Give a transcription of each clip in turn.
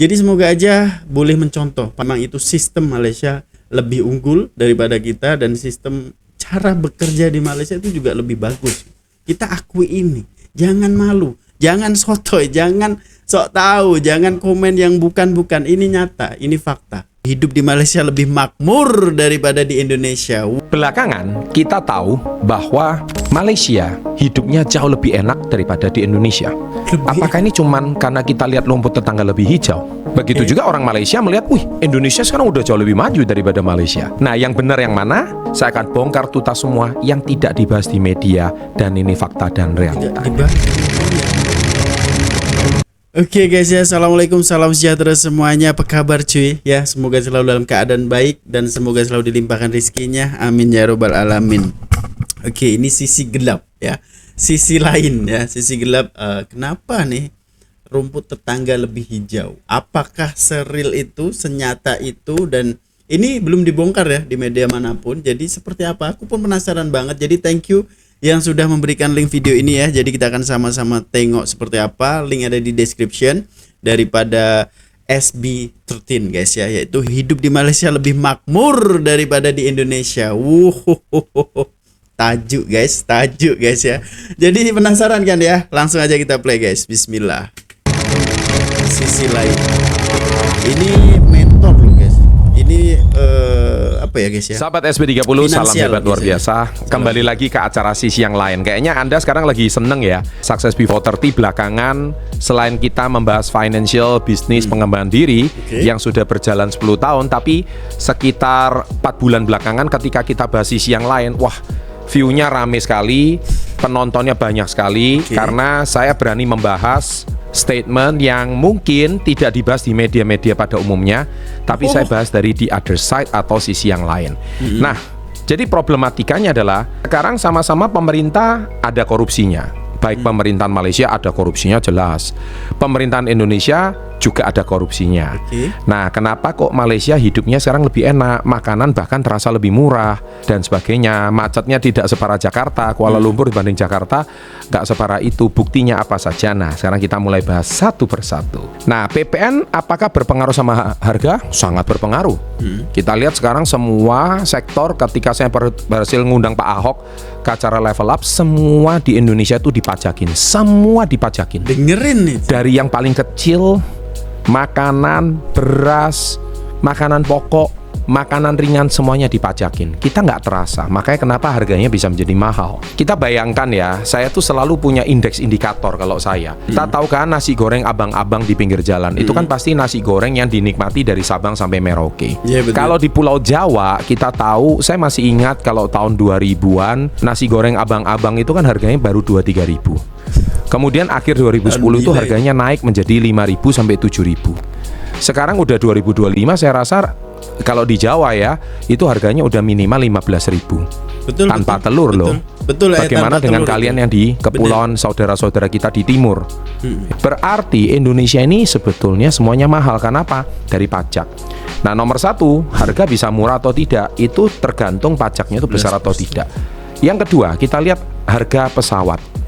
Jadi semoga aja boleh mencontoh. Memang itu sistem Malaysia lebih unggul daripada kita, dan sistem cara bekerja di Malaysia itu juga lebih bagus. Kita akui ini. Jangan malu, jangan sotoy, jangan sok tahu, jangan komen yang bukan-bukan. Ini nyata, ini fakta. Hidup di Malaysia lebih makmur daripada di Indonesia. Belakangan kita tahu bahwa Malaysia hidupnya jauh lebih enak daripada di Indonesia. Apakah ini cuman karena kita lihat rumput tetangga lebih hijau? Begitu juga orang Malaysia melihat, wih, Indonesia sekarang udah jauh lebih maju daripada Malaysia. Nah, yang benar yang mana? Saya akan bongkar tuntas semua yang tidak dibahas di media, dan ini fakta dan realita. Oke guys ya, assalamualaikum, salam sejahtera semuanya. Apa kabar cuy? Ya, semoga selalu dalam keadaan baik dan semoga selalu dilimpahkan rezekinya. Amin ya robbal alamin. Oke, ini sisi gelap ya, sisi lain ya, sisi gelap. Kenapa nih rumput tetangga lebih hijau? Apakah seril itu, senyata itu? Dan ini belum dibongkar ya di media manapun. Jadi seperti apa? Aku pun penasaran banget. Jadi thank you yang sudah memberikan link video ini ya. Jadi kita akan sama-sama tengok seperti apa. Link ada di description daripada SB13 guys ya, yaitu hidup di Malaysia lebih makmur daripada di Indonesia. Tajuk guys ya. Jadi penasaran kan ya? Langsung aja kita play guys. Bismillah. Sisi lain. Ini mentor loh guys. Ini apa ya guys ya? Sahabat SB30, salam hebat luar biasa. Kembali lagi ke acara sisi yang lain. Kayaknya Anda sekarang lagi seneng ya. Success Before 30 belakangan, selain kita membahas financial, bisnis, pengembangan diri yang sudah berjalan 10 tahun, tapi sekitar 4 bulan belakangan ketika kita bahas sisi yang lain, wah, view-nya rame sekali, penontonnya banyak sekali, karena saya berani membahas statement yang mungkin tidak dibahas di media-media pada umumnya, tapi saya bahas dari the other side atau sisi yang lain. Nah, jadi problematikanya adalah sekarang sama-sama pemerintah ada korupsinya. Baik pemerintahan Malaysia ada korupsinya jelas, pemerintahan Indonesia juga ada korupsinya. Nah, kenapa kok Malaysia hidupnya sekarang lebih enak, makanan bahkan terasa lebih murah dan sebagainya, macetnya tidak separah Jakarta, Kuala Lumpur dibanding Jakarta nggak separah itu. Buktinya apa saja? Nah, sekarang kita mulai bahas satu persatu. Nah, PPN apakah berpengaruh sama harga? Sangat berpengaruh. Kita lihat sekarang semua sektor, ketika saya berhasil ngundang Pak Ahok ke acara Level Up, semua di Indonesia itu dipajakin, semua dipajakin. Dengerin nih. Dari yang paling kecil, makanan, beras, makanan pokok, makanan ringan, semuanya dipajakin. Kita nggak terasa, makanya kenapa harganya bisa menjadi mahal. Kita bayangkan ya, saya tuh selalu punya indeks indikator kalau saya. Kita tahu kan nasi goreng abang-abang di pinggir jalan, itu kan pasti nasi goreng yang dinikmati dari Sabang sampai Merauke. Kalau di Pulau Jawa, kita tahu, saya masih ingat kalau tahun 2000-an, nasi goreng abang-abang itu kan harganya baru 2-3 ribu. Kemudian akhir 2010 itu harganya naik menjadi 5.000 sampai 7.000. Sekarang udah 2025, saya rasa kalau di Jawa ya, itu harganya udah minimal 15.000. Tanpa telur loh. Bagaimana dengan kalian yang di kepulauan, saudara-saudara kita di timur? Berarti Indonesia ini sebetulnya semuanya mahal. Kenapa? Dari pajak. Nah, nomor satu, harga bisa murah atau tidak, itu tergantung pajaknya itu besar atau tidak. Yang kedua, kita lihat harga pesawat.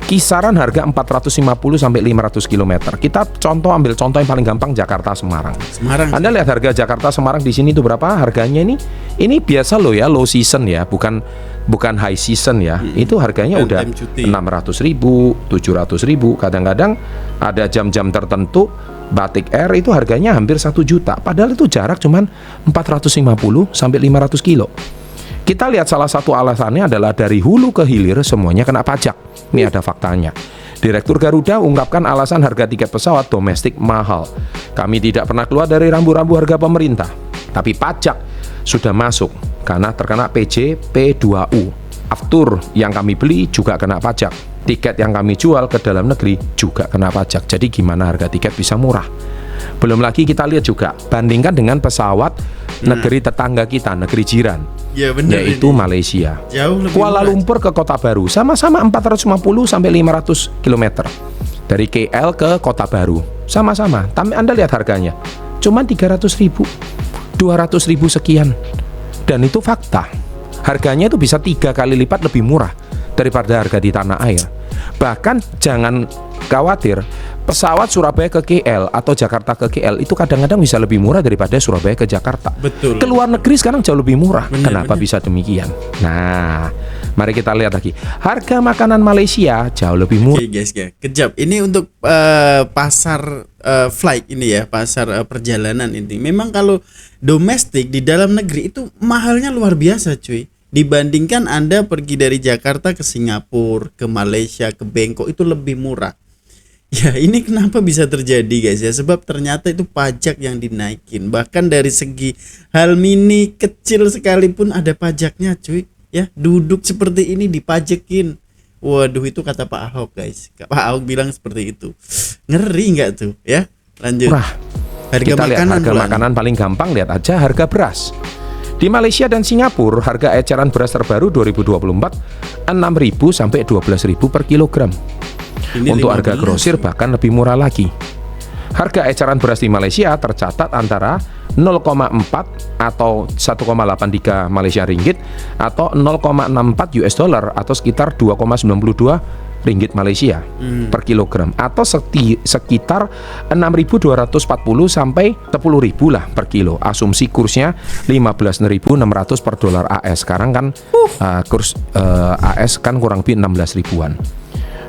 Kisaran harga 450 sampai 500 km. Kita ambil contoh yang paling gampang, Jakarta Semarang. Anda lihat harga Jakarta Semarang di sini itu berapa harganya ini? Ini biasa loh ya, low season ya, bukan high season ya. Itu harganya udah 600.000, 700.000. Kadang-kadang ada jam-jam tertentu Batik Air itu harganya hampir 1 juta. Padahal itu jarak cuman 450 sampai 500 kilo. Kita lihat salah satu alasannya adalah dari hulu ke hilir semuanya kena pajak. Ini ada faktanya. Direktur Garuda ungkapkan alasan harga tiket pesawat domestik mahal. Kami tidak pernah keluar dari rambu-rambu harga pemerintah, tapi pajak sudah masuk karena terkena PJ P2U. Aftur yang kami beli juga kena pajak. Tiket yang kami jual ke dalam negeri juga kena pajak. Jadi gimana harga tiket bisa murah? Belum lagi kita lihat juga, bandingkan dengan pesawat negeri tetangga kita, negeri jiran, yaitu Malaysia. Kuala Lumpur ke Kota Baru sama-sama 450 sampai 500 km. Dari KL ke Kota Baru sama-sama. Tapi Anda lihat harganya cuma 300.000, 200.000 sekian. Dan itu fakta. Harganya itu bisa 3 kali lipat lebih murah daripada harga di tanah air. Bahkan jangan khawatir, pesawat Surabaya ke KL atau Jakarta ke KL itu kadang-kadang bisa lebih murah daripada Surabaya ke Jakarta. Betul. Ke luar negeri sekarang jauh lebih murah. Kenapa Benar. bisa demikian? Nah, mari kita lihat lagi. Harga makanan Malaysia jauh lebih murah. Oke guys ya, kejap. Ini untuk pasar flight ini ya, pasar perjalanan ini. Memang kalau domestik di dalam negeri itu mahalnya luar biasa cuy. Dibandingkan Anda pergi dari Jakarta ke Singapura, ke Malaysia, ke Bangkok itu lebih murah. Ya ini kenapa bisa terjadi guys ya, sebab ternyata itu pajak yang dinaikin. Bahkan dari segi hal mini kecil sekalipun ada pajaknya cuy. Ya duduk seperti ini dipajekin. Waduh itu kata Pak Ahok guys. Pak Ahok bilang seperti itu. Ngeri nggak tuh ya? Lanjut. Murah. Harga Kita lihat harga pula. makanan paling gampang, lihat aja harga beras. Di Malaysia dan Singapura, harga eceran beras terbaru 2024 6.000 sampai 12.000 per kilogram. Ini Untuk 15. harga grosir bahkan lebih murah lagi. Harga eceran beras di Malaysia tercatat antara 0,4 atau 1,83 Malaysia ringgit atau 0,64 US dollar atau sekitar 2,92 ringgit Malaysia per kilogram atau sekitar 6.240 sampai 10.000 lah per kilo. Asumsi kursnya 15.600 per dolar AS. Sekarang kan kurs AS kan kurang lebih 16 ribuan.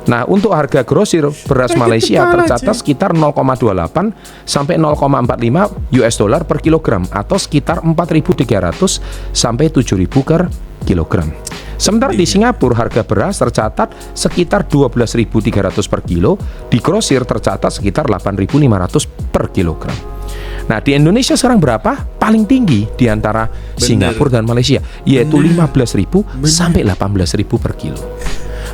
Nah, untuk harga grosir beras Malaysia tercatat sekitar 0,28 sampai 0,45 US dollar per kilogram atau sekitar 4.300 sampai 7.000 per kilogram. Sementara di Singapura harga beras tercatat sekitar 12.300 per kilo, di grosir tercatat sekitar 8.500 per kilogram. Nah, di Indonesia sekarang berapa? Paling tinggi di antara Singapura dan Malaysia, yaitu 15.000 sampai 18.000 per kilo.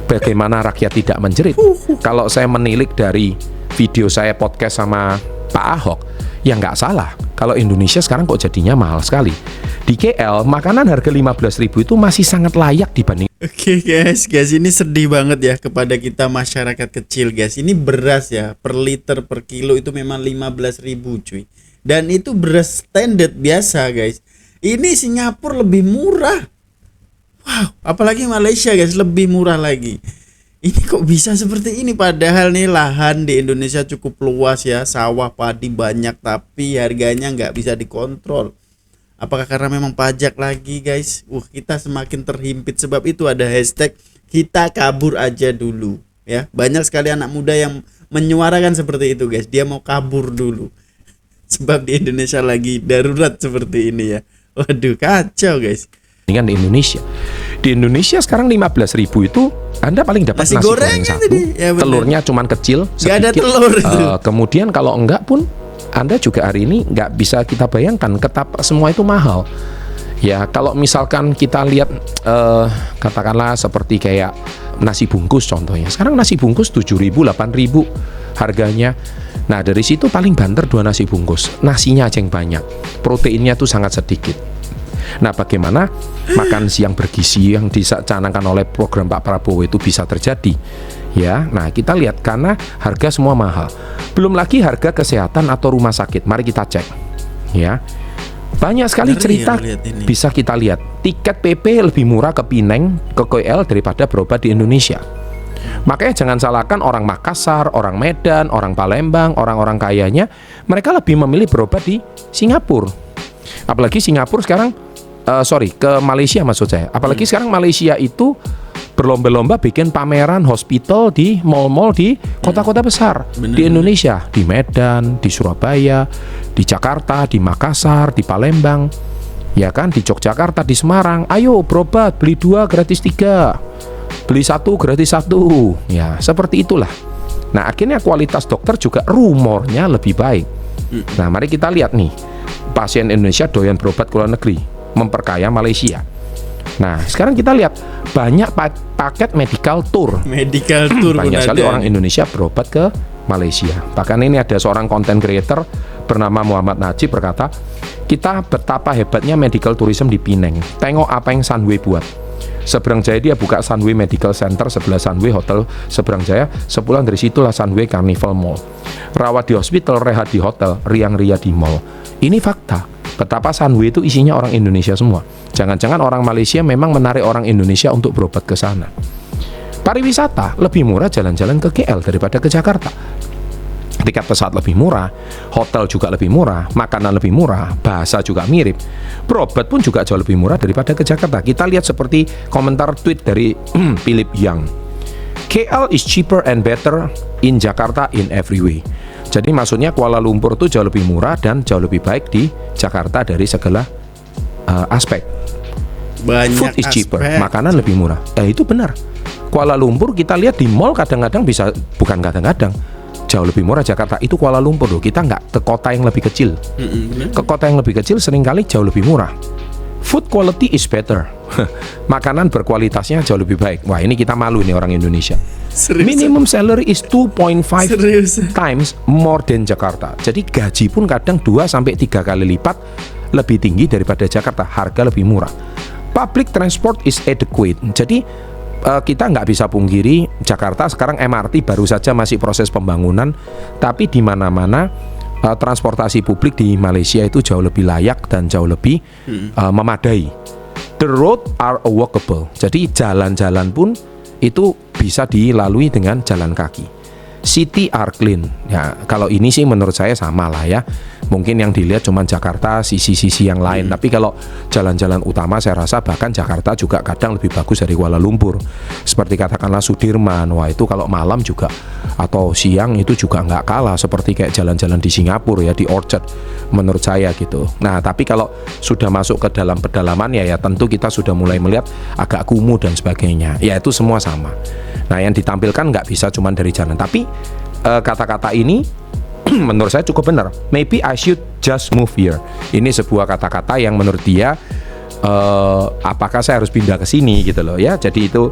Bagaimana rakyat tidak menjerit? Kalau saya menilik dari video saya podcast sama Pak Ahok, ya nggak salah. Kalau Indonesia sekarang kok jadinya mahal sekali. Di KL, makanan harga 15.000 itu masih sangat layak dibanding. Oke guys, ini sedih banget ya kepada kita masyarakat kecil guys. Ini beras ya, per liter per kilo itu memang 15.000 cuy. Dan itu beras standar biasa guys. Ini Singapura lebih murah. Wow, apalagi Malaysia guys lebih murah lagi. Ini kok bisa seperti ini, padahal nih lahan di Indonesia cukup luas ya, sawah padi banyak, tapi harganya nggak bisa dikontrol. Apakah karena memang pajak lagi guys? Kita semakin terhimpit, sebab itu ada hashtag kita kabur aja dulu ya. Banyak sekali anak muda yang menyuarakan seperti itu guys, dia mau kabur dulu. Sebab di Indonesia lagi darurat seperti ini ya. Waduh kacau guys. Dengan di Indonesia. Di Indonesia sekarang 15.000 itu Anda paling dapat nasi goreng satu, ya, telurnya cuman kecil sedikit. Gak ada telur itu. Kemudian kalau enggak pun Anda juga hari ini nggak bisa kita bayangkan, semua itu mahal. Ya kalau misalkan kita lihat katakanlah seperti kayak nasi bungkus contohnya. Sekarang nasi bungkus 7.000, 8.000 harganya. Nah dari situ paling banter 2 nasi bungkus. Nasinya aja yang banyak, proteinnya tuh sangat sedikit. Nah, bagaimana makan siang bergizi yang dicanangkan oleh program Pak Prabowo itu bisa terjadi? Ya, nah kita lihat karena harga semua mahal. Belum lagi harga kesehatan atau rumah sakit. Mari kita cek. Ya. Banyak sekali cerita bisa kita lihat. Tiket PP lebih murah ke Pineng, ke KL daripada berobat di Indonesia. Makanya jangan salahkan orang Makassar, orang Medan, orang Palembang, orang-orang kayanya, mereka lebih memilih berobat di Singapura. Apalagi Singapura sekarang ke Malaysia maksud saya. Apalagi sekarang Malaysia itu berlomba-lomba bikin pameran hospital di mall-mall di kota-kota besar. Di Indonesia, di Medan, di Surabaya, di Jakarta, di Makassar, di Palembang, ya kan, di Yogyakarta, di Semarang. Ayo berobat, beli 2 gratis 3, beli 1 gratis 1. Ya seperti itulah. Nah akhirnya kualitas dokter juga rumornya lebih baik. Nah mari kita lihat nih, pasien Indonesia doyan berobat ke luar negeri, memperkaya Malaysia. Nah sekarang kita lihat banyak paket medical tour banyak sekali orang Indonesia berobat ke Malaysia. Bahkan ini ada seorang content creator bernama Muhammad Najib berkata, kita betapa hebatnya medical tourism di Pineng, tengok apa yang Sunway buat. Seberang Jaya dia buka Sunway Medical Center, sebelah Sunway Hotel Seberang Jaya, sepulang dari situlah Sunway Carnival Mall. Rawat di hospital, rehat di hotel, riang-ria di mall. Ini fakta. Betapa Sunway itu isinya orang Indonesia semua. Jangan-jangan orang Malaysia memang menarik orang Indonesia untuk berobat ke sana. Pariwisata lebih murah jalan-jalan ke KL daripada ke Jakarta. tiket pesawat lebih murah, hotel juga lebih murah, makanan lebih murah, bahasa juga mirip, berobat pun juga jauh lebih murah daripada ke Jakarta. Kita lihat seperti komentar tweet dari Philip Young, KL is cheaper and better in Jakarta in every way. Jadi maksudnya Kuala Lumpur itu jauh lebih murah dan jauh lebih baik di Jakarta dari segala aspek. Banyak Food is cheaper, aspek. makanan lebih murah. Itu benar. Kuala Lumpur kita lihat di mall kadang-kadang bisa, bukan kadang-kadang, jauh lebih murah Jakarta. Itu Kuala Lumpur loh. Kita nggak ke kota yang lebih kecil. Ke kota yang lebih kecil seringkali jauh lebih murah. Food quality is better. Makanan berkualitasnya jauh lebih baik. Wah, ini kita malu nih orang Indonesia. Serius? Minimum salary is 2.5 Serius? times more than Jakarta. Jadi gaji pun kadang 2-3 kali lipat lebih tinggi daripada Jakarta. Harga lebih murah. Public transport is adequate. Jadi kita nggak bisa pungkiri Jakarta sekarang MRT baru saja masih proses pembangunan, tapi di mana-mana transportasi publik di Malaysia itu jauh lebih layak dan jauh lebih memadai. The road are walkable. Jadi jalan-jalan pun itu bisa dilalui dengan jalan kaki. City are clean. Ya, kalau ini sih menurut saya sama lah ya. Mungkin yang dilihat cuma Jakarta, sisi-sisi yang lain. Tapi kalau jalan-jalan utama saya rasa bahkan Jakarta juga kadang lebih bagus dari Kuala Lumpur. Seperti katakanlah Sudirman, wah itu kalau malam juga atau siang itu juga nggak kalah. Seperti kayak jalan-jalan di Singapura ya, di Orchard menurut saya gitu. Nah tapi kalau sudah masuk ke dalam pedalaman ya tentu kita sudah mulai melihat agak kumuh dan sebagainya. Ya itu semua sama. Nah yang ditampilkan nggak bisa cuma dari jalan. Tapi kata-kata ini menurut saya cukup benar. Maybe I should just move here. Ini sebuah kata-kata yang menurut dia apakah saya harus pindah ke sini gitu loh ya. Jadi itu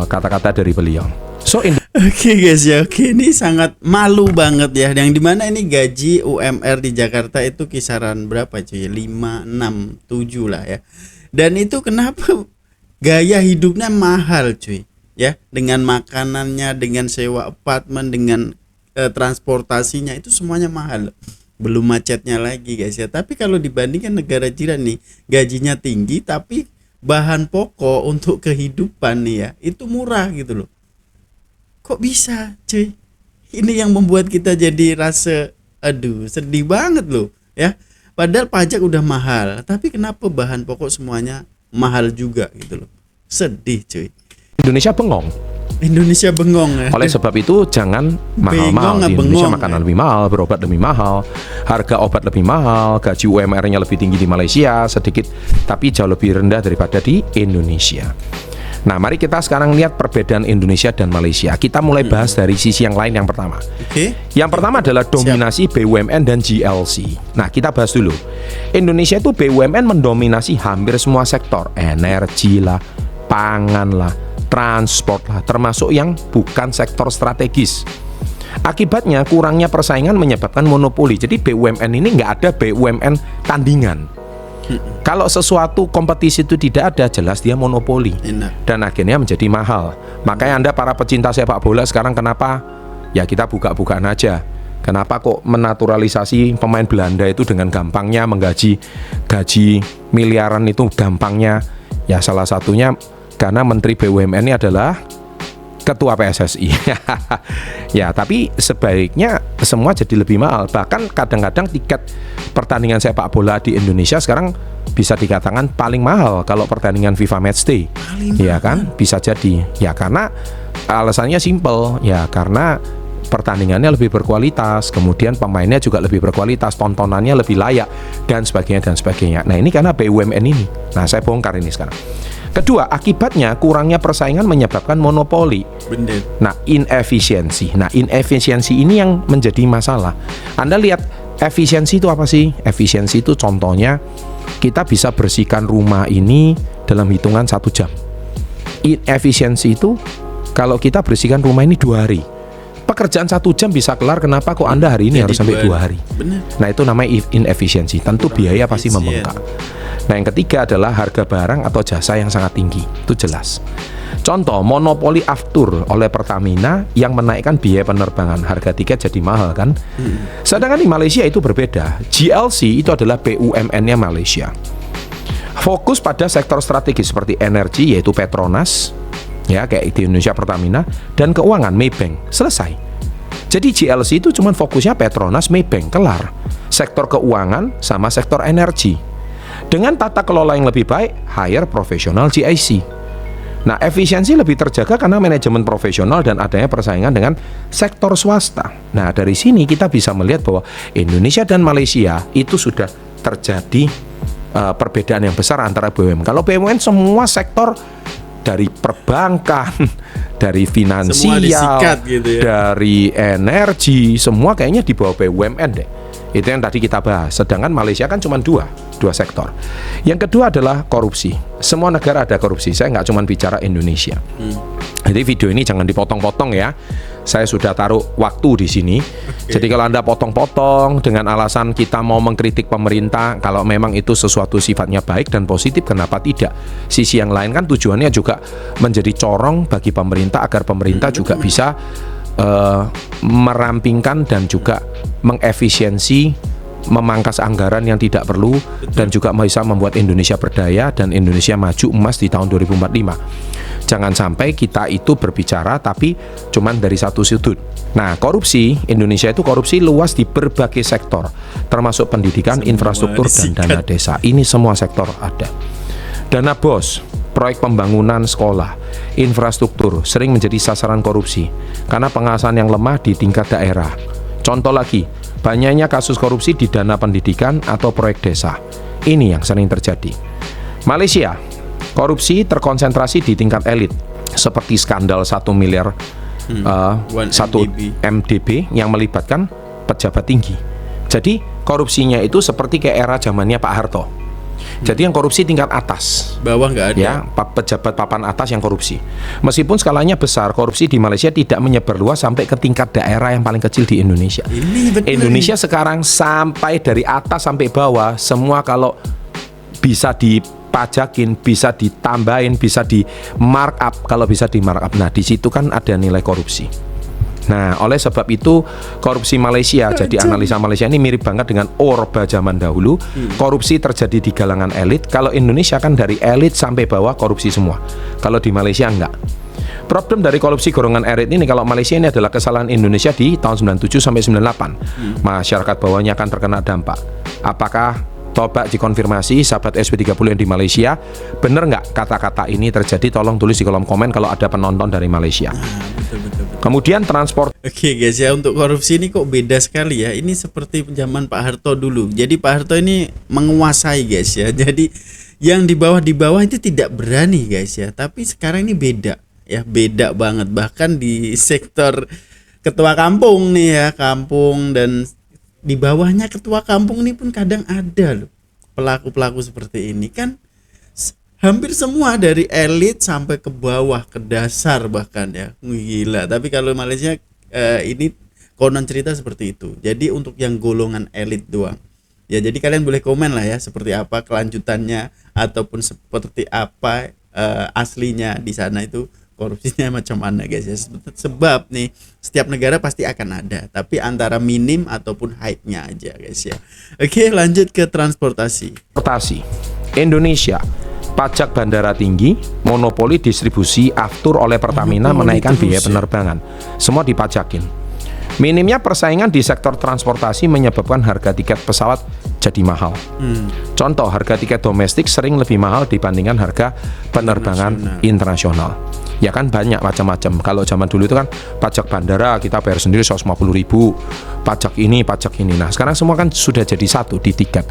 kata-kata dari beliau. So Oke guys ya, oke ini sangat malu banget ya. Yang dimana ini gaji UMR di Jakarta itu kisaran berapa cuy? 5, 6, 7 lah ya. Dan itu kenapa gaya hidupnya mahal cuy? Ya, dengan makanannya, dengan sewa apartemen, dengan transportasinya itu semuanya mahal. Belum macetnya lagi guys ya. Tapi kalau dibandingkan negara jiran nih, gajinya tinggi tapi bahan pokok untuk kehidupan nih ya, itu murah gitu loh. Kok bisa cuy? Ini yang membuat kita jadi rasa aduh sedih banget loh ya. Padahal pajak udah mahal, tapi kenapa bahan pokok semuanya mahal juga gitu loh. Sedih cuy. Indonesia bengong. Indonesia bengong ya. Oleh sebab itu jangan mahal-mahal. Di Indonesia makanan lebih mahal, berobat lebih mahal, harga obat lebih mahal, gaji UMR-nya lebih tinggi di Malaysia sedikit, tapi jauh lebih rendah daripada di Indonesia. Nah, mari kita sekarang lihat perbedaan Indonesia dan Malaysia. Kita mulai bahas dari sisi yang lain yang pertama. Yang pertama adalah dominasi BUMN dan GLC. Nah, kita bahas dulu. Indonesia itu BUMN mendominasi hampir semua sektor, energi lah, pangan lah, transport lah, termasuk yang bukan sektor strategis. Akibatnya kurangnya persaingan menyebabkan monopoli. Jadi BUMN ini nggak ada BUMN tandingan. Kalau sesuatu kompetisi itu tidak ada, jelas dia monopoli. Dan akhirnya menjadi mahal. Makanya Anda para pecinta sepak bola sekarang kenapa? Ya kita buka-bukaan aja. Kenapa kok menaturalisasi pemain Belanda itu dengan gampangnya menggaji miliaran itu gampangnya? Ya salah satunya karena Menteri BUMN ini adalah Ketua PSSI. Ya, tapi sebaiknya semua jadi lebih mahal. Bahkan kadang-kadang tiket pertandingan sepak bola di Indonesia sekarang bisa dikatakan paling mahal kalau pertandingan FIFA Matchday. Ya kan? Bisa jadi. Ya karena alasannya simple. Ya karena pertandingannya lebih berkualitas, kemudian pemainnya juga lebih berkualitas, tontonannya lebih layak dan sebagainya dan sebagainya. Nah, ini karena BUMN ini. Nah, saya bongkar ini sekarang. Kedua, akibatnya kurangnya persaingan menyebabkan monopoli. Bener. Nah, inefisiensi. Nah, inefisiensi ini yang menjadi masalah. Anda lihat efisiensi itu apa sih? Efisiensi itu contohnya kita bisa bersihkan rumah ini dalam hitungan 1 jam. Inefisiensi itu kalau kita bersihkan rumah ini 2 hari. Pekerjaan 1 jam bisa kelar, kenapa kok Anda hari ini harus sampai 2 hari? Bener. Nah, itu namanya inefisiensi. Tentu biaya pasti membengkak. Nah, yang ketiga adalah harga barang atau jasa yang sangat tinggi. Itu jelas. Contoh, monopoli aftur oleh Pertamina yang menaikkan biaya penerbangan. Harga tiket jadi mahal kan? Sedangkan di Malaysia itu berbeda. GLC itu adalah BUMN-nya Malaysia. Fokus pada sektor strategis seperti energi yaitu Petronas, ya kayak di Indonesia Pertamina, dan keuangan Maybank. Selesai. Jadi GLC itu cuma fokusnya Petronas, Maybank, kelar. Sektor keuangan sama sektor energi. Dengan tata kelola yang lebih baik, hire profesional GIC. Nah, efisiensi lebih terjaga karena manajemen profesional dan adanya persaingan dengan sektor swasta. Nah, dari sini kita bisa melihat bahwa Indonesia dan Malaysia itu sudah terjadi perbedaan yang besar antara BUMN. Kalau BUMN semua sektor, dari perbankan, dari finansial, gitu ya, dari energi, semua kayaknya di bawah BUMN deh. Itu yang tadi kita bahas. Sedangkan Malaysia kan cuma dua sektor. Yang kedua adalah korupsi. Semua negara ada korupsi. Saya nggak cuma bicara Indonesia. Jadi video ini jangan dipotong-potong ya. Saya sudah taruh waktu di sini. Jadi kalau Anda potong-potong dengan alasan kita mau mengkritik pemerintah, kalau memang itu sesuatu sifatnya baik dan positif, kenapa tidak? Sisi yang lain kan tujuannya juga menjadi corong bagi pemerintah agar pemerintah juga bisa merampingkan dan juga mengefisiensi, memangkas anggaran yang tidak perlu, dan juga bisa membuat Indonesia berdaya dan Indonesia maju emas di tahun 2045. Jangan sampai kita itu berbicara tapi cuman dari satu sudut. Nah, korupsi, Indonesia itu korupsi luas di berbagai sektor, termasuk pendidikan, semua infrastruktur, dan dana desa. Ini semua sektor ada. Dana BOS, proyek pembangunan sekolah, infrastruktur sering menjadi sasaran korupsi karena pengawasan yang lemah di tingkat daerah. Contoh lagi, banyaknya kasus korupsi di dana pendidikan atau proyek desa. Ini yang sering terjadi. Malaysia, korupsi terkonsentrasi di tingkat elit, seperti skandal 1 miliar 1 MDB yang melibatkan pejabat tinggi. Jadi korupsinya itu seperti kayak era zamannya Pak Harto. Jadi yang korupsi tingkat atas, bawah nggak ada. Ya, pejabat papan atas yang korupsi. Meskipun skalanya besar, korupsi di Malaysia tidak menyebar luas sampai ke tingkat daerah yang paling kecil di Indonesia. Indonesia sekarang sampai dari atas sampai bawah, semua kalau bisa dipajakin, bisa ditambahin, bisa di markup, kalau bisa di markup. Nah, di situ kan ada nilai korupsi. Nah, oleh sebab itu korupsi Malaysia, jadi analisa Malaysia ini mirip banget dengan Orba zaman dahulu. Korupsi terjadi di kalangan elit. Kalau Indonesia kan dari elit sampai bawah korupsi semua. Kalau di Malaysia enggak. Problem dari korupsi golongan elit ini, kalau Malaysia ini adalah kesalahan Indonesia di tahun 97 sampai 98. Masyarakat bawahnya akan terkena dampak. Apakah coba dikonfirmasi sahabat SP30 yang di Malaysia, bener nggak kata-kata ini terjadi? Tolong tulis di kolom komen kalau ada penonton dari Malaysia. Betul. Kemudian transport. Oke guys ya, untuk korupsi ini kok beda sekali ya. Ini seperti zaman Pak Harto dulu. Jadi Pak Harto ini menguasai guys ya. Jadi yang di bawah itu tidak berani guys ya. Tapi sekarang ini beda ya, beda banget. Bahkan di sektor ketua kampung nih ya, kampung dan di bawahnya ketua kampung ini pun kadang ada loh pelaku-pelaku seperti ini kan. Hampir semua dari elit sampai ke bawah, ke dasar bahkan ya. Gila. Tapi kalau Malaysia ini konon cerita seperti itu. Jadi untuk yang golongan elit doang. Ya, jadi kalian boleh komen lah ya seperti apa kelanjutannya ataupun seperti apa aslinya di sana itu korupsinya macam mana guys ya. Sebab nih setiap negara pasti akan ada, tapi antara minim ataupun hype-nya aja guys ya. Oke, lanjut ke transportasi. Indonesia, pajak bandara tinggi, monopoli distribusi aftur oleh Pertamina menaikkan biaya penerbangan. Semua dipajakin. Minimnya persaingan di sektor transportasi menyebabkan harga tiket pesawat jadi mahal. Contoh, harga tiket domestik sering lebih mahal dibandingkan harga penerbangan internasional. Ya kan banyak macam-macam. Kalau zaman dulu itu kan pajak bandara kita bayar sendiri 150.000, pajak ini. Nah, sekarang semua kan sudah jadi satu di tiket.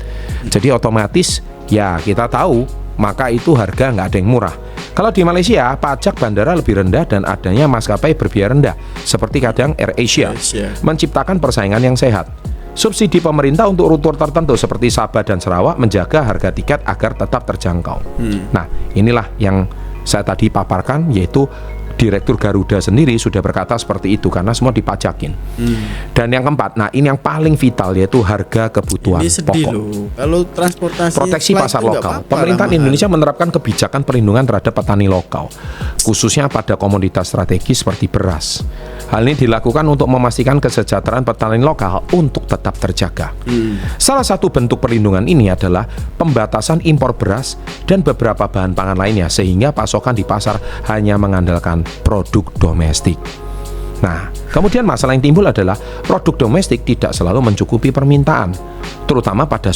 Jadi otomatis ya kita tahu, maka itu harga nggak ada yang murah. Kalau di Malaysia, pajak bandara lebih rendah dan adanya maskapai berbiaya rendah, seperti kadang AirAsia, menciptakan persaingan yang sehat. Subsidi pemerintah untuk rute tertentu seperti Sabah dan Sarawak menjaga harga tiket agar tetap terjangkau. Nah, inilah yang saya tadi paparkan, yaitu Direktur Garuda sendiri sudah berkata seperti itu karena semua dipajakin. Dan yang keempat, nah ini yang paling vital, yaitu harga kebutuhan ini sedih pokok. Loh. Kalau transportasi proteksi pasar lokal. Pemerintahan Indonesia menerapkan kebijakan perlindungan terhadap petani lokal, khususnya pada komoditas strategis seperti beras. Hal ini dilakukan untuk memastikan kesejahteraan petani lokal untuk tetap terjaga. Salah satu bentuk perlindungan ini adalah pembatasan impor beras dan beberapa bahan pangan lainnya, sehingga pasokan di pasar hanya mengandalkan produk domestik. Nah, kemudian masalah yang timbul adalah produk domestik tidak selalu mencukupi permintaan, terutama pada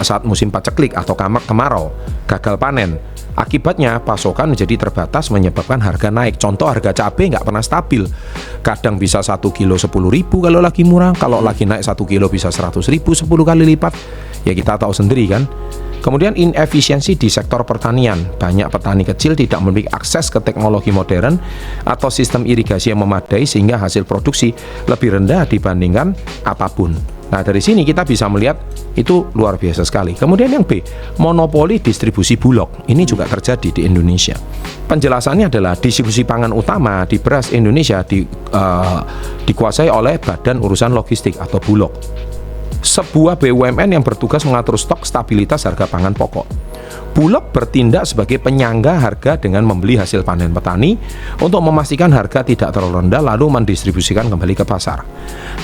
saat musim paceklik atau kemarau, gagal panen. Akibatnya pasokan menjadi terbatas menyebabkan harga naik. Contoh, harga cabai nggak pernah stabil. Kadang bisa 1 kilo 10.000 kalau lagi murah, kalau lagi naik 1 kilo bisa 100.000, 10 kali lipat. Ya kita tahu sendiri kan. Kemudian inefisiensi di sektor pertanian. Banyak petani kecil tidak memiliki akses ke teknologi modern atau sistem irigasi yang memadai sehingga hasil produksi lebih rendah dibandingkan apapun. Nah, dari sini kita bisa melihat itu luar biasa sekali. Kemudian yang B, monopoli distribusi bulog. Ini juga terjadi di Indonesia. Penjelasannya adalah distribusi pangan utama di beras Indonesia dikuasai oleh Badan Urusan Logistik atau Bulog, sebuah BUMN yang bertugas mengatur stok stabilitas harga pangan pokok. Bulog bertindak sebagai penyangga harga dengan membeli hasil panen petani untuk memastikan harga tidak terlalu rendah lalu mendistribusikan kembali ke pasar.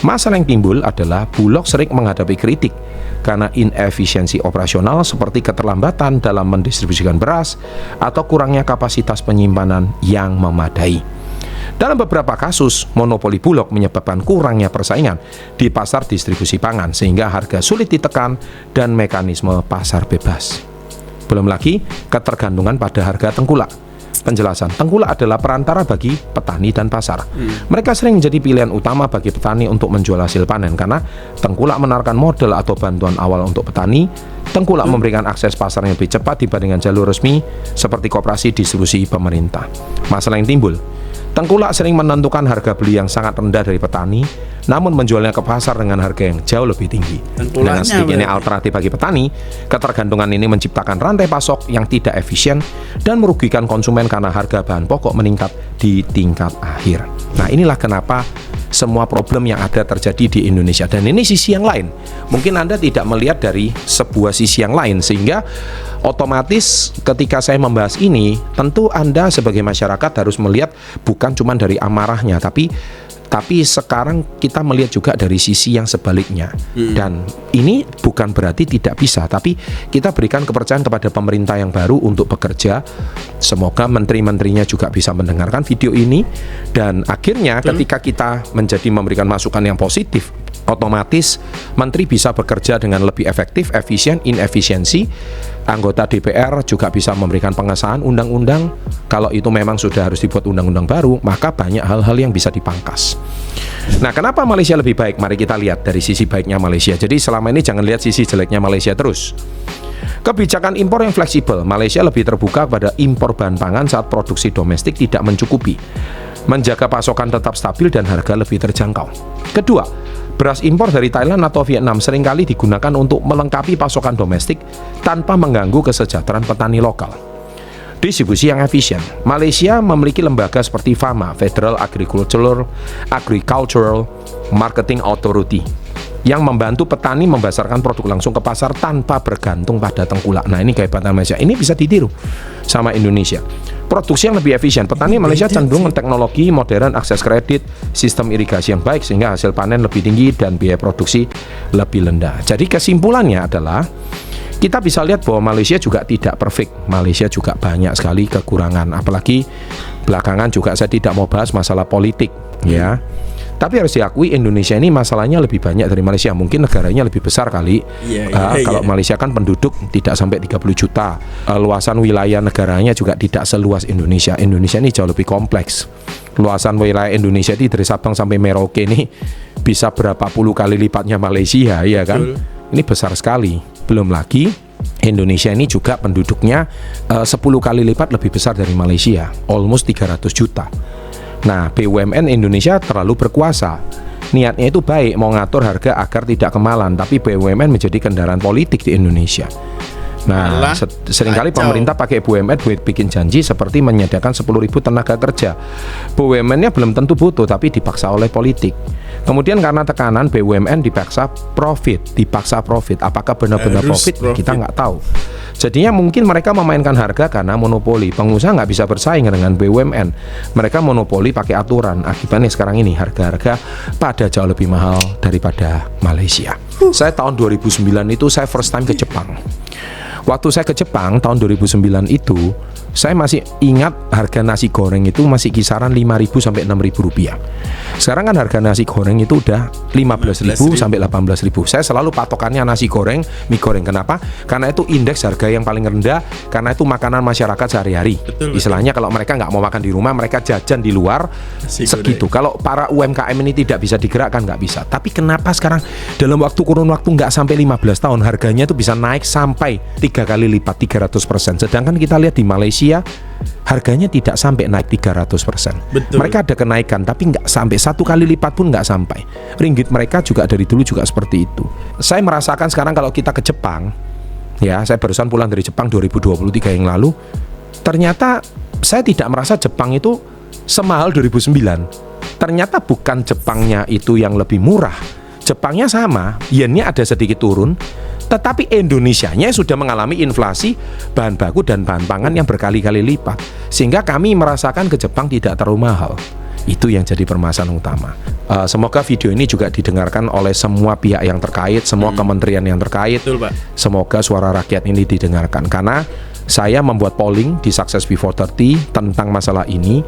Masalah yang timbul adalah Bulog sering menghadapi kritik karena inefisiensi operasional seperti keterlambatan dalam mendistribusikan beras atau kurangnya kapasitas penyimpanan yang memadai. Dalam beberapa kasus, monopoli Bulog menyebabkan kurangnya persaingan di pasar distribusi pangan sehingga harga sulit ditekan dan mekanisme pasar bebas. Belum lagi ketergantungan pada harga tengkulak. Penjelasan, tengkulak adalah perantara bagi petani dan pasar. Mereka sering menjadi pilihan utama bagi petani untuk menjual hasil panen karena tengkulak menawarkan modal atau bantuan awal untuk petani. Tengkulak memberikan akses pasar yang lebih cepat dibandingkan jalur resmi seperti koperasi distribusi pemerintah. Masalah yang timbul, tengkulak sering menentukan harga beli yang sangat rendah dari petani, namun menjualnya ke pasar dengan harga yang jauh lebih tinggi. Dengan sedikitnya alternatif bagi petani, ketergantungan ini menciptakan rantai pasok yang tidak efisien dan merugikan konsumen karena harga bahan pokok meningkat di tingkat akhir. Nah, inilah kenapa semua problem yang ada terjadi di Indonesia. Dan ini sisi yang lain. Mungkin Anda tidak melihat dari sebuah sisi yang lain, sehingga otomatis ketika saya membahas ini, tentu Anda sebagai masyarakat harus melihat bukan cuma dari amarahnya, tapi sekarang kita melihat juga dari sisi yang sebaliknya. Dan ini bukan berarti tidak bisa, tapi kita berikan kepercayaan kepada pemerintah yang baru untuk bekerja. Semoga menteri-menterinya juga bisa mendengarkan video ini. Dan akhirnya ketika kita menjadi memberikan masukan yang positif, otomatis menteri bisa bekerja dengan lebih efektif, efisien, inefisiensi. Anggota DPR juga bisa memberikan pengesahan undang-undang. Kalau itu memang sudah harus dibuat undang-undang baru, maka banyak hal-hal yang bisa dipangkas. Nah, kenapa Malaysia lebih baik? Mari kita lihat dari sisi baiknya Malaysia. Jadi selama ini jangan lihat sisi jeleknya Malaysia terus. Kebijakan impor yang fleksibel. Malaysia lebih terbuka pada impor bahan pangan saat produksi domestik tidak mencukupi, menjaga pasokan tetap stabil dan harga lebih terjangkau. Kedua, beras impor dari Thailand atau Vietnam seringkali digunakan untuk melengkapi pasokan domestik tanpa mengganggu kesejahteraan petani lokal. Distribusi yang efisien. Malaysia memiliki lembaga seperti FAMA, Federal Agricultural Marketing Authority, yang membantu petani membasarkan produk langsung ke pasar tanpa bergantung pada tengkulak. Nah, ini kehebatan Malaysia. Ini bisa ditiru sama Indonesia. Produksi yang lebih efisien. Petani Malaysia cenderung teknologi modern, akses kredit, sistem irigasi yang baik sehingga hasil panen lebih tinggi dan biaya produksi lebih rendah. Jadi kesimpulannya adalah kita bisa lihat bahwa Malaysia juga tidak perfect. Malaysia juga banyak sekali kekurangan. Apalagi belakangan juga saya tidak mau bahas masalah politik, ya. Tapi harus diakui Indonesia ini masalahnya lebih banyak dari Malaysia. Mungkin negaranya lebih besar kali. Kalau Malaysia kan penduduk tidak sampai 30 juta. Luasan wilayah negaranya juga tidak seluas Indonesia. Indonesia ini jauh lebih kompleks. Luasan wilayah Indonesia ini dari Sabang sampai Merauke ini bisa berapa puluh kali lipatnya Malaysia, ya kan? Ini besar sekali. Belum lagi Indonesia ini juga penduduknya 10 kali lipat lebih besar dari Malaysia, almost 300 juta. Nah, BUMN Indonesia terlalu berkuasa. Niatnya itu baik, mau ngatur harga agar tidak kemalan, tapi BUMN menjadi kendaraan politik di Indonesia. Nah, seringkali pemerintah pakai BUMN buat bikin janji seperti menyediakan 10.000 tenaga kerja. BUMN-nya belum tentu butuh, tapi dipaksa oleh politik. Kemudian karena tekanan BUMN dipaksa profit. Apakah benar-benar profit? Kita nggak tahu. Jadinya mungkin mereka memainkan harga karena monopoli. Pengusaha nggak bisa bersaing dengan BUMN. Mereka monopoli pakai aturan. Akibatnya sekarang ini harga-harga pada jauh lebih mahal daripada Malaysia. Saya tahun 2009 itu saya first time ke Jepang. Waktu saya ke Jepang tahun 2009 itu, Saya masih ingat harga nasi goreng itu masih kisaran 5.000 sampai 6.000 rupiah. Sekarang kan harga nasi goreng itu udah 15.000 sampai 18.000. Saya selalu patokannya nasi goreng, mie goreng. Kenapa? Karena itu indeks harga yang paling rendah, karena itu makanan masyarakat sehari-hari. Istilahnya kalau mereka nggak mau makan di rumah, mereka jajan di luar segitu. Kalau para UMKM ini tidak bisa digerakkan, nggak bisa. Tapi kenapa sekarang dalam kurun waktu nggak sampai 15 tahun harganya itu bisa naik sampai 3 kali lipat, 300%. Sedangkan kita lihat di Malaysia harganya tidak sampai naik 300%. Mereka ada kenaikan tapi nggak sampai 1 kali lipat pun nggak sampai. Ringgit mereka juga dari dulu juga seperti itu. Saya merasakan sekarang kalau kita ke Jepang, ya saya barusan pulang dari Jepang 2023 yang lalu, ternyata saya tidak merasa Jepang itu semahal 2009. Ternyata bukan Jepangnya itu yang lebih murah, Jepangnya sama, yennya ada sedikit turun, tetapi Indonesianya sudah mengalami inflasi bahan baku dan bahan pangan yang berkali-kali lipat, sehingga kami merasakan ke Jepang tidak terlalu mahal. Itu yang jadi permasalahan utama. Semoga video ini juga didengarkan oleh semua pihak yang terkait, semua kementerian yang terkait. Betul, Pak. Semoga suara rakyat ini didengarkan, karena saya membuat polling di Success Before 30 tentang masalah ini,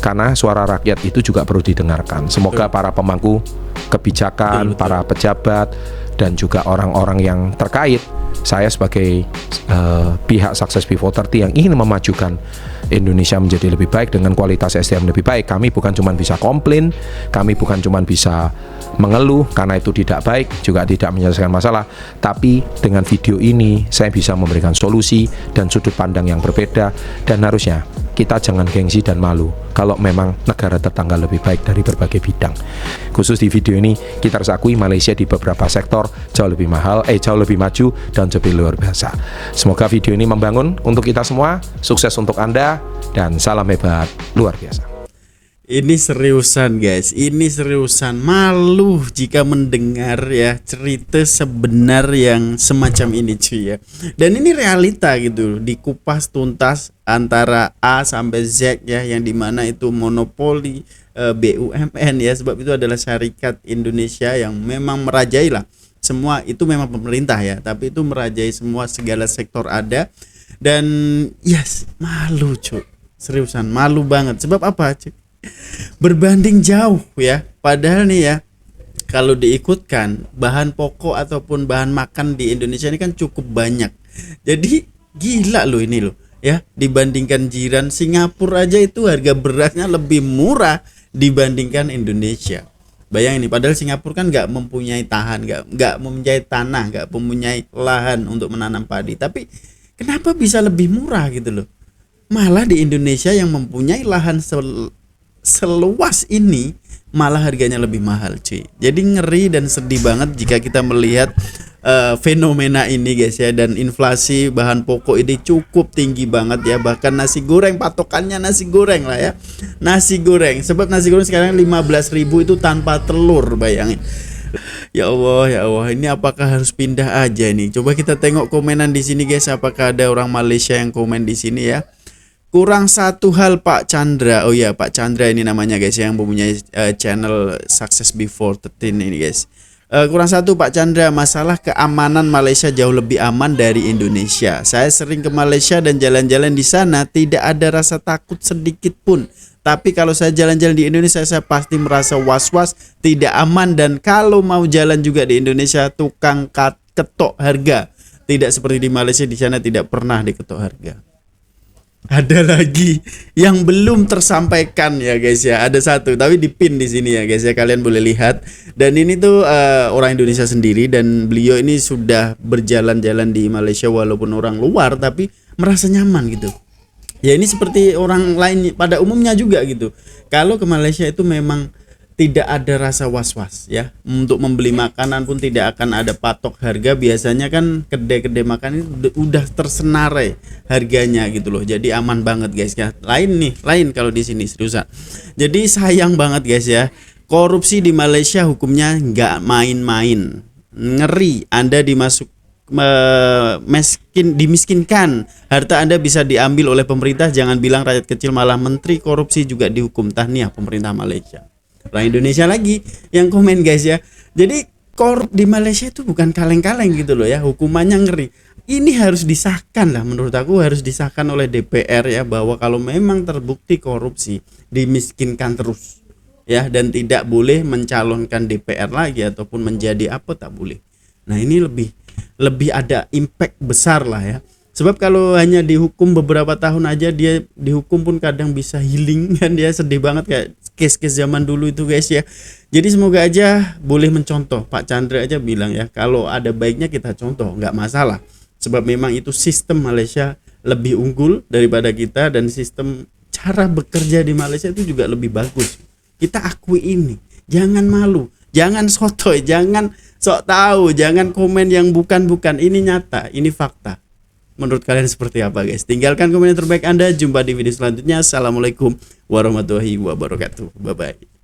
karena suara rakyat itu juga perlu didengarkan. Semoga para pemangku kebijakan, para pejabat, dan juga orang-orang yang terkait, saya sebagai pihak Success Before 30 yang ingin memajukan Indonesia menjadi lebih baik dengan kualitas SDM lebih baik. Kami bukan cuma bisa komplain, kami bukan cuma bisa mengeluh karena itu tidak baik, juga tidak menyelesaikan masalah, tapi dengan video ini saya bisa memberikan solusi dan sudut pandang yang berbeda. Dan harusnya kita jangan gengsi dan malu kalau memang negara tetangga lebih baik dari berbagai bidang. Khusus di video ini kita harus akui Malaysia di beberapa sektor jauh lebih mahal, jauh lebih maju dan lebih luar biasa. Semoga video ini membangun untuk kita semua. Sukses untuk Anda dan salam hebat luar biasa. Ini seriusan guys, ini seriusan. Malu jika mendengar ya cerita sebenar yang semacam ini cuy ya. Dan ini realita gitu, dikupas tuntas antara A sampai Z ya, yang dimana itu monopoli BUMN ya. Sebab itu adalah syarikat Indonesia yang memang merajai lah. Semua itu memang pemerintah ya, tapi itu merajai semua, segala sektor ada. Dan yes, malu cuy, seriusan malu banget. Sebab apa cuy? Berbanding jauh ya, padahal nih ya, kalau diikutkan bahan pokok ataupun bahan makan di Indonesia ini kan cukup banyak. Jadi gila loh ini loh ya, dibandingkan jiran Singapura aja itu harga berasnya lebih murah dibandingkan Indonesia. Bayangin nih, padahal Singapura kan nggak mempunyai nggak mempunyai tanah, nggak mempunyai lahan untuk menanam padi, tapi kenapa bisa lebih murah gitu loh? Malah di Indonesia yang mempunyai lahan seluas ini malah harganya lebih mahal cuy. Jadi ngeri dan sedih banget jika kita melihat fenomena ini guys ya. Dan inflasi bahan pokok ini cukup tinggi banget ya. Bahkan nasi goreng, patokannya nasi goreng lah ya, nasi goreng. Sebab nasi goreng sekarang 15.000 itu tanpa telur, bayangin. Ya Allah, ini apakah harus pindah aja nih? Coba kita tengok komenan di sini guys. Apakah ada orang Malaysia yang komen di sini ya? Kurang satu hal Pak Chandra. Oh ya, Pak Chandra ini namanya guys, yang mempunyai channel Success Before 13 ini guys. Kurang satu Pak Chandra, masalah keamanan Malaysia jauh lebih aman dari Indonesia. Saya sering ke Malaysia dan jalan-jalan di sana, tidak ada rasa takut sedikit pun. Tapi kalau saya jalan-jalan di Indonesia, saya pasti merasa was-was, tidak aman. Dan kalau mau jalan juga di Indonesia, tukang ketok harga. Tidak seperti di Malaysia, di sana tidak pernah diketok harga. Ada lagi yang belum tersampaikan ya guys ya. Ada satu tapi dipin di sini ya guys ya, kalian boleh lihat. Dan ini tuh orang Indonesia sendiri, dan beliau ini sudah berjalan-jalan di Malaysia walaupun orang luar, tapi merasa nyaman gitu. Ya ini seperti orang lain pada umumnya juga gitu. Kalau ke Malaysia itu memang tidak ada rasa was-was ya. Untuk membeli makanan pun tidak akan ada patok harga. Biasanya kan kedai-kedai makan ini udah tersenarai harganya gitu loh. Jadi aman banget guys ya. Lain kalau di sini seriusan. Jadi sayang banget guys ya. Korupsi di Malaysia hukumnya nggak main-main. Ngeri. Anda dimiskinkan, harta Anda bisa diambil oleh pemerintah. Jangan bilang rakyat kecil, malah menteri korupsi juga dihukum. Tahniah pemerintah Malaysia. Orang Indonesia lagi yang komen guys ya. Jadi korup di Malaysia itu bukan kaleng-kaleng gitu loh ya, hukumannya ngeri. ini harus disahkan lah, menurut aku harus disahkan oleh DPR ya, bahwa kalau memang terbukti korupsi dimiskinkan terus ya, dan tidak boleh mencalonkan DPR lagi ataupun menjadi apa, tak boleh. Nah ini lebih ada impact besar lah ya, sebab kalau hanya dihukum beberapa tahun aja, dia dihukum pun kadang bisa healing kan, dia sedih banget kayak case-case zaman dulu itu guys ya. Jadi semoga aja boleh mencontoh. Pak Chandra aja bilang ya, kalau ada baiknya kita contoh, nggak masalah. Sebab memang itu sistem Malaysia lebih unggul daripada kita, dan sistem cara bekerja di Malaysia itu juga lebih bagus. Kita akui ini. Jangan malu, jangan sotoy, jangan sok tahu, jangan komen yang bukan-bukan. Ini nyata, ini fakta. Menurut kalian seperti apa guys? Tinggalkan komen yang terbaik Anda. Jumpa di video selanjutnya. Assalamualaikum warahmatullahi wabarakatuh. Bye bye.